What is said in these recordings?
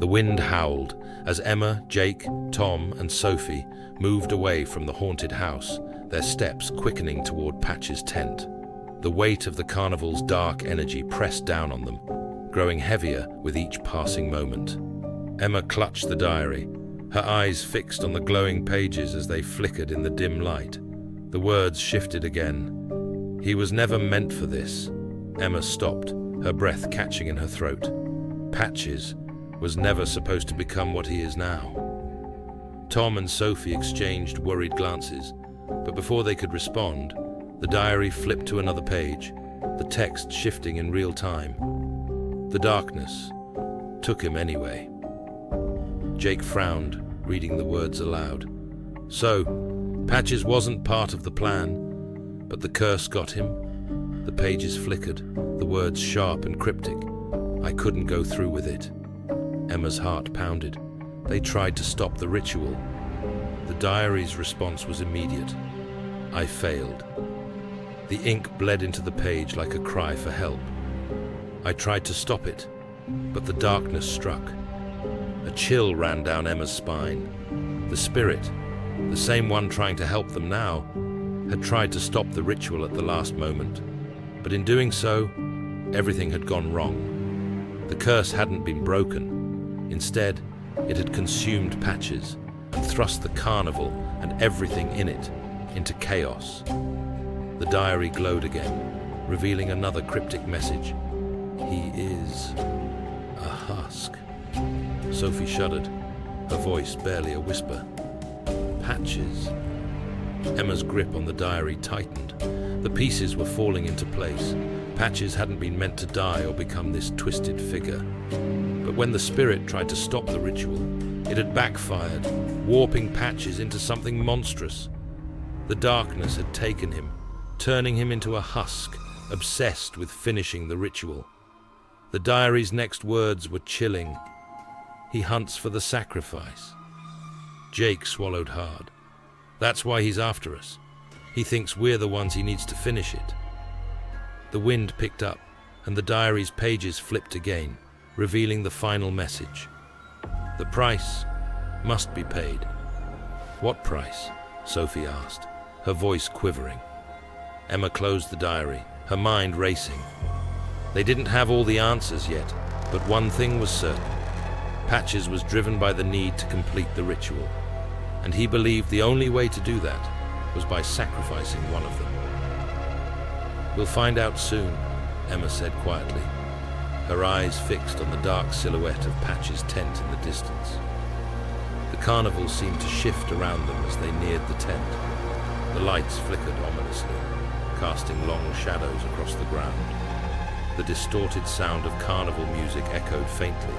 The wind howled as Emma, Jake, Tom, and Sophie moved away from the haunted house, their steps quickening toward Patch's tent. The weight of the carnival's dark energy pressed down on them, growing heavier with each passing moment. Emma clutched the diary, her eyes fixed on the glowing pages as they flickered in the dim light. The words shifted again. He was never meant for this. Emma stopped, her breath catching in her throat. Patches was never supposed to become what he is now. Tom and Sophie exchanged worried glances, but before they could respond, the diary flipped to another page, the text shifting in real time. The darkness took him anyway. Jake frowned, reading the words aloud. So, Patches wasn't part of the plan, but the curse got him. The pages flickered, the words sharp and cryptic. I couldn't go through with it. Emma's heart pounded. They tried to stop the ritual. The diary's response was immediate. I failed. The ink bled into the page like a cry for help. I tried to stop it, but the darkness struck. A chill ran down Emma's spine. The spirit, the same one trying to help them now, had tried to stop the ritual at the last moment. But in doing so, everything had gone wrong. The curse hadn't been broken. Instead, it had consumed Patches and thrust the carnival and everything in it into chaos. The diary glowed again, revealing another cryptic message. He is a husk. Sophie shuddered, her voice barely a whisper. Patches. Emma's grip on the diary tightened. The pieces were falling into place. Patches hadn't been meant to die or become this twisted figure. But when the spirit tried to stop the ritual, it had backfired, warping Patches into something monstrous. The darkness had taken him, turning him into a husk, obsessed with finishing the ritual. The diary's next words were chilling. He hunts for the sacrifice. Jake swallowed hard. That's why he's after us. He thinks we're the ones he needs to finish it. The wind picked up, and the diary's pages flipped again, revealing the final message. The price must be paid. What price? Sophie asked, her voice quivering. Emma closed the diary, her mind racing. They didn't have all the answers yet, but one thing was certain. Patches was driven by the need to complete the ritual, and he believed the only way to do that was by sacrificing one of them. We'll find out soon, Emma said quietly, her eyes fixed on the dark silhouette of Patch's tent in the distance. The carnival seemed to shift around them as they neared the tent. The lights flickered ominously, casting long shadows across the ground. The distorted sound of carnival music echoed faintly,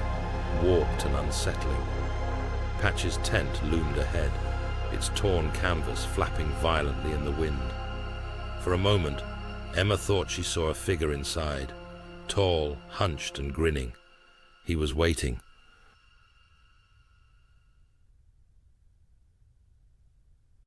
warped and unsettling. Patch's tent loomed ahead, its torn canvas flapping violently in the wind. For a moment, Emma thought she saw a figure inside, tall, hunched and grinning. He was waiting,